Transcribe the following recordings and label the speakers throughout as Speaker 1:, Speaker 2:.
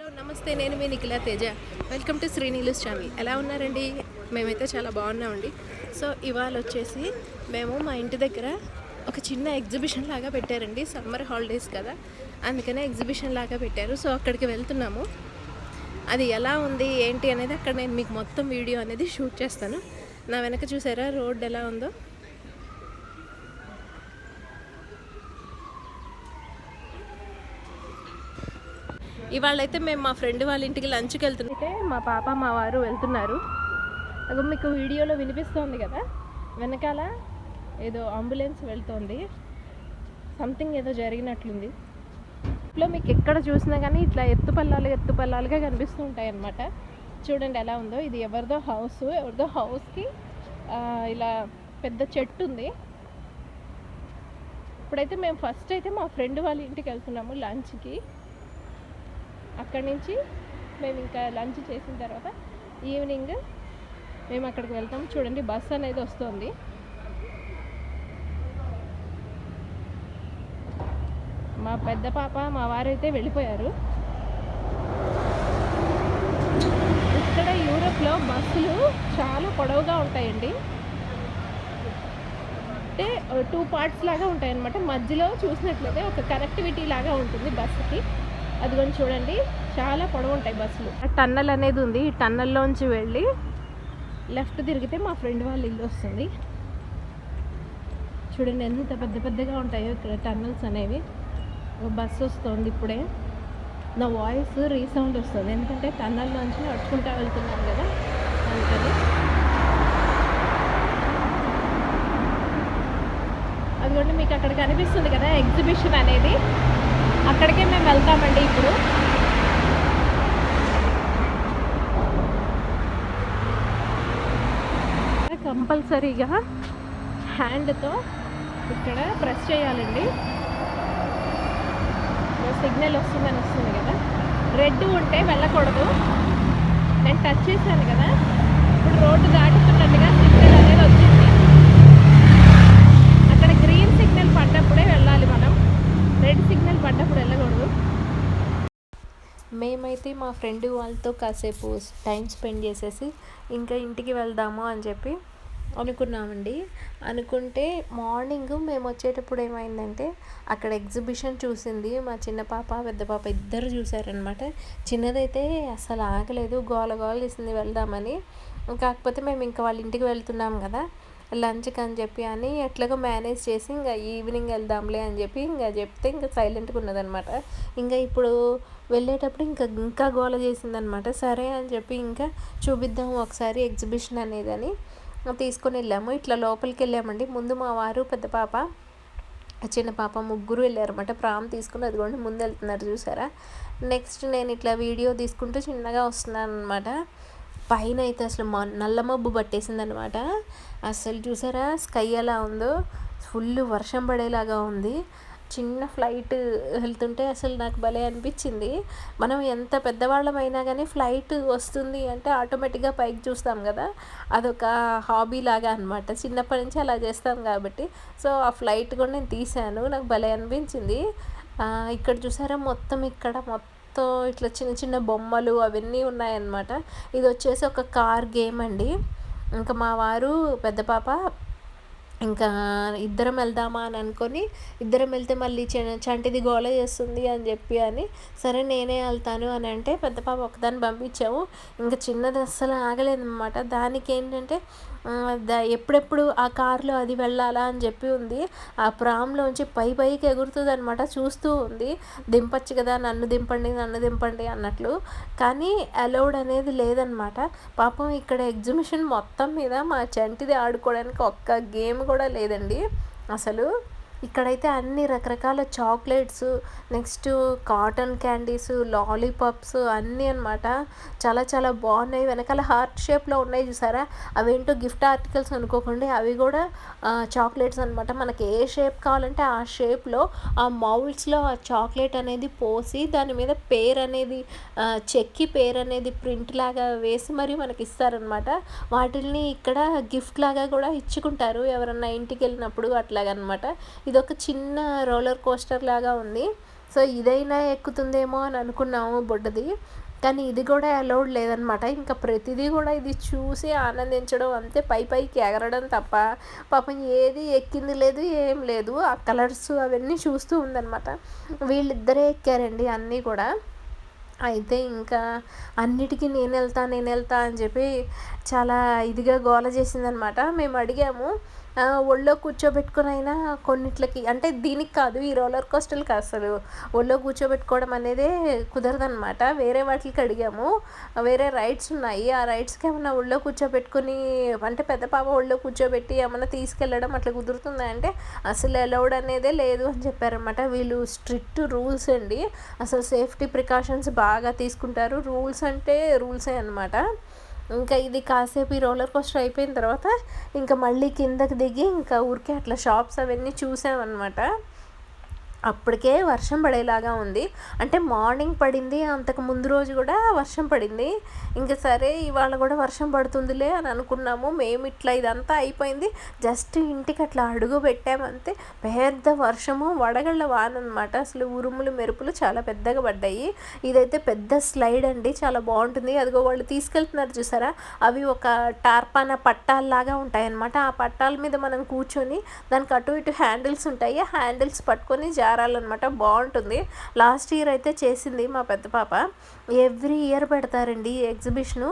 Speaker 1: Hello నమస్తే, నేను మీ Nikhila Teja. Welcome to Srinilu's channel. ఎలా ఉన్నారండి? మేమైతే చాలా బాగున్నామండి. సో ఇవాళ వచ్చేసి మేము మా ఇంటి దగ్గర ఒక చిన్న ఎగ్జిబిషన్ లాగా పెట్టారండి. సమ్మర్ హాలిడేస్ కదా, అందుకనే ఎగ్జిబిషన్ లాగా పెట్టారు. సో అక్కడికి వెళ్తున్నాము. అది ఎలా ఉంది ఏంటి అనేది అక్కడ నేను మీకు మొత్తం వీడియో అనేది షూట్ చేస్తాను. నా వెనక చూసారా రోడ్ ఎలా ఉందో. ఇవాళైతే మేము మా ఫ్రెండ్ వాళ్ళ ఇంటికి లంచ్కి వెళ్తుంటే మా పాప మా వారు వెళ్తున్నారు. అది మీకు వీడియోలో వినిపిస్తోంది కదా, వెనకాల ఏదో అంబులెన్స్ వెళ్తోంది. సంథింగ్ ఏదో జరిగినట్లుంది. ఇప్పుడు మీకు ఎక్కడ చూసినా కానీ ఇట్లా ఎత్తుపల్లాలుగా కనిపిస్తూ ఉంటాయి అన్నమాట. చూడండి ఎలా ఉందో. ఇది ఎవరిదో హౌస్కి ఇలా పెద్ద చెట్టు ఉంది. ఇప్పుడైతే మేము ఫస్ట్ అయితే మా ఫ్రెండ్ వాళ్ళ ఇంటికి వెళ్తున్నాము లంచ్కి. అక్కడి నుంచి మేము ఇంకా లంచ్ చేసిన తర్వాత ఈవినింగ్ మేము అక్కడికి వెళ్తాం. చూడండి బస్ అనేది వస్తుంది. మా పెద్ద పాప మా వారైతే వెళ్ళిపోయారు. ఇక్కడ యూరోప్లో బస్సులు చాలా పొడవుగా ఉంటాయండి. అంటే 2 పార్ట్స్ లాగా ఉంటాయి అన్నమాట. మధ్యలో చూసినట్లయితే ఒక కనెక్టివిటీ లాగా ఉంటుంది బస్సుకి. అది కొంచెం చూడండి, చాలా పొడవు ఉంటాయి బస్సులు. టన్నల్ అనేది ఉంది. ఈ టన్నల్లోంచి వెళ్ళి లెఫ్ట్ తిరిగితే మా ఫ్రెండ్ వాళ్ళ ఇల్లు వస్తుంది. చూడండి ఎంత పెద్దగా ఉంటాయో ఇక్కడ టన్నల్స్ అనేవి. బస్సు వస్తుంది ఇప్పుడే. నా వాయిస్ రీసౌండ్ వస్తుంది ఎందుకంటే టన్నల్లోంచి నడుచుకుంటూ వెళ్తున్నాను కదా, అందుకని. అదిగోండి మీకు అక్కడ కనిపిస్తుంది కదా ఎగ్జిబిషన్ అనేది, అక్కడికే మేము వెళ్తామండి ఇప్పుడు. కంపల్సరీగా హ్యాండ్తో ఇక్కడ ప్రెస్ చేయాలండి. సిగ్నల్ వస్తుంది కదా, రెడ్ ఉంటే వెళ్ళకూడదు. నేను టచ్ చేశాను కదా, ఇప్పుడు రోడ్డు దాటుతున్నట్టుగా సిగ్నల్ అనేది వచ్చింది. అక్కడ గ్రీన్ సిగ్నల్ పడ్డప్పుడే వెళ్ళాలి మనం, రెడ్ సిగ్నల్ పడ్డప్పుడు వెళ్ళకూడదు. మేమైతే మా ఫ్రెండ్ వాళ్ళతో కాసేపు టైం స్పెండ్ చేసేసి ఇంకా ఇంటికి వెళ్దాము అని చెప్పి అనుకున్నామండి. అనుకుంటే మార్నింగ్ మేము వచ్చేటప్పుడు ఏమైందంటే అక్కడ ఎగ్జిబిషన్ చూసింది. మా చిన్న పాప పెద్ద పాప ఇద్దరు చూసారనమాట. చిన్నదైతే అసలు ఆగలేదు, గోల చేసింది వెళ్దామని. కాకపోతే మేము ఇంకా వాళ్ళ ఇంటికి వెళ్తున్నాం కదా లంచ్కి అని చెప్పి అని ఎట్లాగో మేనేజ్ చేసి ఇంకా ఈవినింగ్ వెళ్దాంలే అని చెప్పి ఇంకా చెప్తే ఇంకా సైలెంట్గా ఉన్నదనమాట. ఇంకా ఇప్పుడు వెళ్ళేటప్పుడు ఇంకా గోల చేసిందనమాట. సరే అని చెప్పి ఇంకా చూపిద్దాము ఒకసారి ఎగ్జిబిషన్ అనేది అని తీసుకొని వెళ్ళాము. ఇట్లా లోపలికి వెళ్ళామండి. ముందు మా వారు పెద్ద పాప చిన్న పాప ముగ్గురు వెళ్ళారన్నమాట. ప్రామ్ తీసుకుని అదిగోండి ముందు వెళ్తున్నారు చూసారా. నెక్స్ట్ నేను ఇట్లా వీడియో తీసుకుంటూ చిన్నగా వస్తున్నాను అనమాట. పైన అయితే అసలు నల్ల మబ్బు పట్టేసింది అనమాట. అసలు చూసారా స్కై ఎలా ఉందో, ఫుల్ వర్షం పడేలాగా ఉంది. చిన్న ఫ్లైట్ వెళ్తుంటే అసలు నాకు భలే అనిపించింది. మనం ఎంత పెద్దవాళ్ళమైనా కానీ ఫ్లైట్ వస్తుంది అంటే ఆటోమేటిక్గా పైకి చూస్తాం కదా, అదొక హాబీ లాగా అనమాట. చిన్నప్పటి నుంచి అలా చేస్తాం కాబట్టి సో ఆ ఫ్లైట్ కూడా నేను తీశాను, నాకు భలే అనిపించింది. ఇక్కడ చూసారా ఇక్కడ మొత్తం ఇట్లా చిన్న బొమ్మలు అవన్నీ ఉన్నాయన్నమాట. ఇది వచ్చేసి ఒక కార్ గేమ్ అండి. ఇంకా మా వారు పెద్ద పాప ఇంకా ఇద్దరం వెళ్దామా అని అనుకొని, ఇద్దరం వెళ్తే మళ్ళీ చంటిది గోల చేస్తుంది అని చెప్పి అని సరే నేనే వెళ్తాను అని అంటే పెద్ద పాప ఒకదాన్ని పంపించాము. ఇంకా చిన్నది అస్సలు ఆగలేదన్నమాట. దానికి ఏంటంటే ఎప్పుడెప్పుడు ఆ కారులో అది వెళ్ళాలా అని చెప్పి ఉంది. ఆ ప్రాంలోంచి పైకి ఎగురుతుంది అనమాట. చూస్తూ ఉంది, దింపచ్చు కదా, నన్ను దింపండి అన్నట్లు. కానీ అలౌడ్ అనేది లేదనమాట. పాపం ఇక్కడ ఎగ్జిబిషన్ మొత్తం మీద మా చంటిది ఆడుకోవడానికి ఒక్క గేమ్ కూడా లేదండి అసలు. ఇక్కడైతే అన్ని రకరకాల chocolates, next cotton candies, lollipops అన్నీ అనమాట. చాలా బాగున్నాయి. వెనకాల హార్ట్ షేప్లో ఉన్నాయి చూసారా, అవేంటో గిఫ్ట్ ఆర్టికల్స్ అనుకోకండి, అవి కూడా చాక్లెట్స్ అనమాట. మనకి ఏ షేప్ కావాలంటే ఆ షేప్లో ఆ మౌల్డ్స్లో ఆ చాక్లెట్ అనేది పోసి దాని మీద పేరు అనేది చెక్కి పేరు అనేది ప్రింట్ లాగా వేసి మరి మనకి ఇస్తారనమాట. వాటిని ఇక్కడ గిఫ్ట్ లాగా కూడా ఇచ్చుకుంటారు ఎవరన్నా ఇంటికి వెళ్ళినప్పుడు అట్లాగనమాట. ఇదొక చిన్న రోలర్ కోస్టర్ లాగా ఉంది. సో ఇదైనా ఎక్కుతుందేమో అని అనుకున్నాము బుడ్డది. కానీ ఇది కూడా అలౌడ్ లేదనమాట. ఇంకా ప్రతిదీ కూడా ఇది చూసి ఆనందించడం అంతే, పైకి ఎగరడం తప్ప పాపం ఏది ఎక్కింది లేదు, ఏం లేదు. ఆ కలర్స్ అవన్నీ చూస్తూ ఉందనమాట. వీళ్ళిద్దరే ఎక్కారండి అన్నీ కూడా. అయితే ఇంకా అన్నిటికీ నేనెళ్తా అని చెప్పి చాలా ఇదిగా గోల చేసిందనమాట. మేము అడిగాము ఒళ్ళో కూర్చోబెట్టుకొనైనా కొన్నిట్లకి, అంటే దీనికి కాదు, ఈ రోలర్ కోస్టర్‌లకి అసలు ఒళ్ళో కూర్చోబెట్టుకోవడం అనేదే కుదరదనమాట. వేరే వాటికి అడిగాము. వేరే రైడ్స్ ఉన్నాయి. ఆ రైడ్స్‌కి ఏమన్నా ఒళ్ళో కూర్చోబెట్టుకొని, అంటే పెద్ద పాప ఒళ్ళో కూర్చోబెట్టి ఏమన్నా తీసుకెళ్ళడం అట్లా కుదురుతుందా అంటే అసలు అలౌడ్ అనేదే లేదు అని చెప్పారనమాట. వీళ్ళు స్ట్రిక్ట్ రూల్స్ అండి. అసలు సేఫ్టీ ప్రికాషన్స్ బాగా తీసుకుంటారు. రూల్స్ అంటే రూల్సే అనమాట. ఇంకా ఇది కాసేపు ఈ రోలర్ కోస్టర్ అయిపోయిన తర్వాత ఇంకా మళ్ళీ కిందకి దిగి ఇంకా ఊరికే అట్లా షాప్స్ అవన్నీ చూసామన్నమాట. అప్పటికే వర్షం పడేలాగా ఉంది. అంటే మార్నింగ్ పడింది, అంతకు ముందు రోజు కూడా వర్షం పడింది. ఇంక సరే ఇవాళ కూడా వర్షం పడుతుందిలే అని అనుకున్నాము. మేము ఇట్లా ఇదంతా అయిపోయింది, జస్ట్ ఇంటికి అట్లా అడుగు పెట్టామంతే పెద్ద వర్షము, వడగళ్ళ వాన అనమాట. అసలు ఉరుములు మెరుపులు చాలా పెద్దగా పడ్డాయి. ఇదైతే పెద్ద స్లైడ్ అండి, చాలా బాగుంటుంది. అదిగో వాళ్ళు తీసుకెళ్తున్నారు చూసారా, అవి ఒక టార్పాన పట్టాల్లాగా ఉంటాయన్నమాట. ఆ పట్టాల మీద మనం కూర్చొని దానికి అటు ఇటు హ్యాండిల్స్ ఉంటాయి, ఆ హ్యాండిల్స్ పట్టుకొని జారాలన్నమాట. బాగుంటుంది. లాస్ట్ ఇయర్ అయితే చేసింది మా పెద్ద పాప. ఎవ్రీ ఇయర్ పెడతారండి ఈ ఎగ్జిబిషను.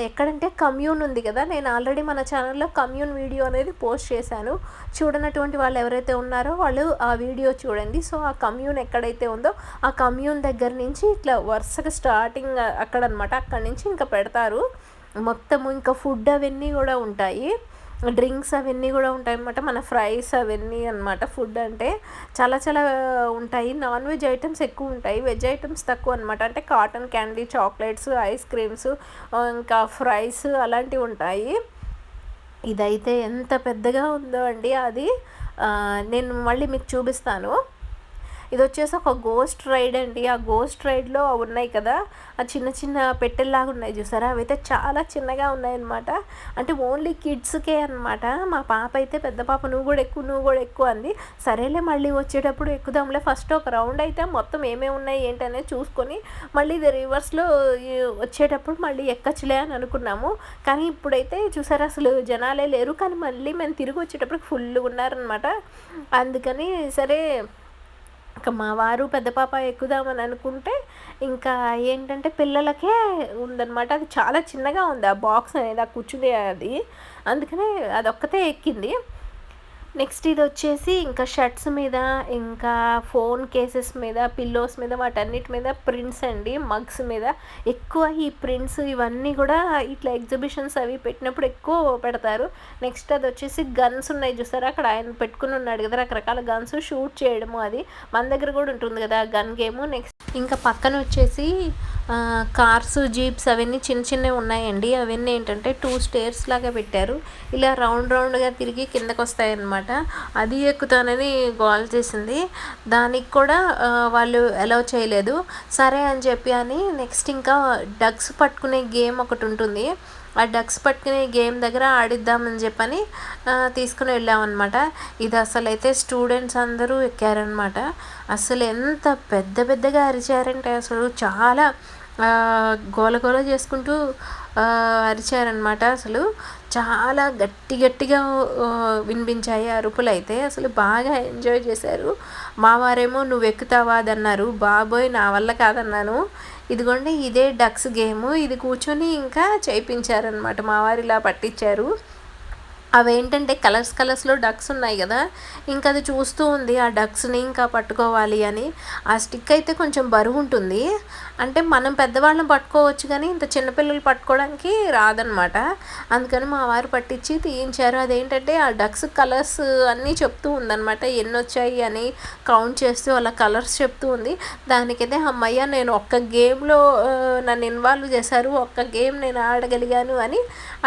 Speaker 1: ఎక్కడంటే కమ్యూన్ ఉంది కదా, నేను ఆల్రెడీ మన ఛానల్లో కమ్యూన్ వీడియో అనేది పోస్ట్ చేశాను. చూడనటువంటి వాళ్ళు ఎవరైతే ఉన్నారో వాళ్ళు ఆ వీడియో చూడండి. సో ఆ కమ్యూన్ ఎక్కడైతే ఉందో ఆ కమ్యూన్ దగ్గర నుంచి ఇట్లా వరుసగా స్టార్టింగ్ అక్కడ అనమాట. అక్కడి నుంచి ఇంకా పెడతారు మొత్తము. ఇంకా ఫుడ్ అవన్నీ కూడా ఉంటాయి, డ్రింక్స్ అవన్నీ కూడా ఉంటాయి అన్నమాట. మన ఫ్రైస్ అవన్నీ అనమాట. ఫుడ్ అంటే చాలా చాలా ఉంటాయి. నాన్ వెజ్ ఐటమ్స్ ఎక్కువ ఉంటాయి, వెజ్ ఐటమ్స్ తక్కువ అనమాట. అంటే cotton candy, chocolates, ice creams, ఇంకా ఫ్రైస్ అలాంటివి ఉంటాయి. ఇదైతే ఎంత పెద్దగా ఉందో అండి అది. నేను మళ్ళీ మీకు చూపిస్తాను. ఇది వచ్చేసి ఒక గోస్ట్ రైడ్ అండి. ఆ గోస్ట్ రైడ్లో ఉన్నాయి కదా, ఆ చిన్న చిన్న పెట్టెల్లాగా ఉన్నాయి చూసారా, అవైతే చాలా చిన్నగా ఉన్నాయన్నమాట. అంటే ఓన్లీ కిడ్స్కే అనమాట. మా పాప అయితే, పెద్ద పాప నువ్వు కూడా ఎక్కువ అంది. సరేలే మళ్ళీ వచ్చేటప్పుడు ఎక్కుదాంలే, ఫస్ట్ ఒక రౌండ్ అయితే మొత్తం ఏమేమి ఉన్నాయి ఏంటనేది చూసుకొని మళ్ళీ ఇది రివర్స్లో వచ్చేటప్పుడు మళ్ళీ ఎక్కచ్చులే అని అనుకున్నాము. కానీ ఇప్పుడైతే చూసారా అసలు జనాలే లేరు. కానీ మళ్ళీ మేము తిరిగి వచ్చేటప్పుడు ఫుల్గా ఉన్నారనమాట. అందుకని సరే ఇంకా మా వారు పెద్ద పాప ఎక్కుదామని అనుకుంటే ఇంకా ఏంటంటే పిల్లలకే ఉందన్నమాట. అది చాలా చిన్నగా ఉంది ఆ బాక్స్ అనేది, ఆ కూర్చునే అది. అందుకనే అదొక్కతే ఎక్కింది. నెక్స్ట్ ఇది వచ్చేసి ఇంకా షర్ట్స్ మీద, ఇంకా ఫోన్ కేసెస్ మీద, పిల్లోస్ మీద, వాటన్నిటి మీద ప్రింట్స్ అండి. మగ్స్ మీద ఎక్కువ ఈ ప్రింట్స్ ఇవన్నీ కూడా ఇట్లా ఎగ్జిబిషన్స్ అవి పెట్టినప్పుడు ఎక్కువ పెడతారు. నెక్స్ట్ అది వచ్చేసి గన్స్ ఉన్నాయి చూసారా, అక్కడ ఆయన పెట్టుకుని ఉన్నాడు కదా రకరకాల గన్స్, షూట్ చేయడము. అది మన దగ్గర కూడా ఉంటుంది కదా గన్ గేమ్. నెక్స్ట్ ఇంకా పక్కన వచ్చేసి కార్స్, జీప్స్ అవన్నీ చిన్న చిన్నవి ఉన్నాయండి. అవన్నీ ఏంటంటే 2 స్టేర్స్ లాగా పెట్టారు, ఇలా రౌండ్గా తిరిగి కిందకు వస్తాయన్నమాట. అది ఎక్కుతానని గోల్ చేసింది. దానికి కూడా వాళ్ళు అలౌ చేయలేదు. సరే అని చెప్పి అని నెక్స్ట్ ఇంకా డగ్స్ పట్టుకునే గేమ్ ఒకటి ఉంటుంది. ఆ డగ్స్ పట్టుకునే గేమ్ దగ్గర ఆడిద్దామని చెప్పని తీసుకుని వెళ్ళామన్నమాట. ఇది అసలు అయితే స్టూడెంట్స్ అందరూ ఎక్కారనమాట. అసలు ఎంత పెద్దగా అరిచారంటే అసలు చాలా గోల చేసుకుంటూ అరిచారనమాట. అసలు చాలా గట్టిగా వినిపించాయి అరుపులు అయితే. అసలు బాగా ఎంజాయ్ చేశారు. మా వారేమో నువ్వు ఎక్కుతావా అది అన్నారు. బాబోయ్ నా వల్ల కాదన్నాను. ఇదిగోండి ఇదే డక్స్ గేము. ఇది కూర్చొని ఇంకా చేయించారనమాట. మా వారు ఇలా పట్టించారు. అవేంటంటే కలర్స్లో డక్స్ ఉన్నాయి కదా, ఇంకా అది చూస్తూ ఉంది ఆ డక్స్ని ఇంకా పట్టుకోవాలి అని. ఆ స్టిక్ అయితే కొంచెం బరువు ఉంటుంది. అంటే మనం పెద్దవాళ్ళని పట్టుకోవచ్చు కానీ ఇంత చిన్నపిల్లలు పట్టుకోవడానికి రాదనమాట. అందుకని మా వారు పట్టించి తీయించారు. అదేంటంటే ఆ డక్స్ కలర్స్ అన్నీ చెప్తూ ఉందన్నమాట, ఎన్ని వచ్చాయి అని కౌంట్ చేస్తూ అలా కలర్స్ చెప్తూ ఉంది. దానికైతే అమ్మయ్య నేను ఒక్క గేమ్లో నన్ను ఇన్వాల్వ్ చేశారు, ఒక్క గేమ్ నేను ఆడగలిగాను అని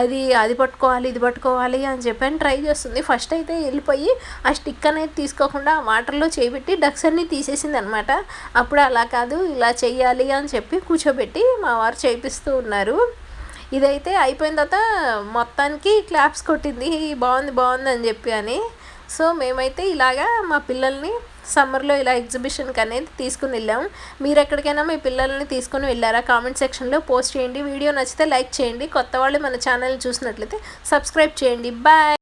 Speaker 1: అది పట్టుకోవాలి ఇది పట్టుకోవాలి అని చెప్పని ట్రై చేస్తుంది. ఫస్ట్ అయితే వెళ్ళిపోయి ఆ స్టిక్ అనేది తీసుకోకుండా వాటర్లో చేయబెట్టి డక్స్ అన్నీ తీసేసింది అనమాట. అప్పుడు అలా కాదు ఇలా చెయ్యాలి అని చెప్పి కూర్చోబెట్టి మా వారు చేయిస్తూ ఉన్నారు. ఇదైతే అయిపోయిన తర్వాత మొత్తానికి క్లాప్స్ కొట్టింది, బాగుంది అని చెప్పి అని. సో మేమైతే ఇలాగా మా పిల్లల్ని సమ్మర్లో ఇలా ఎగ్జిబిషన్కి అనేది తీసుకుని వెళ్ళాము. మీరు ఎక్కడికైనా మీ పిల్లల్ని తీసుకొని వెళ్ళారా? కామెంట్ సెక్షన్లో పోస్ట్ చేయండి. వీడియో నచ్చితే లైక్ చేయండి. కొత్త వాళ్ళు మన ఛానల్ని చూసినట్లయితే సబ్స్క్రైబ్ చేయండి. బాయ్.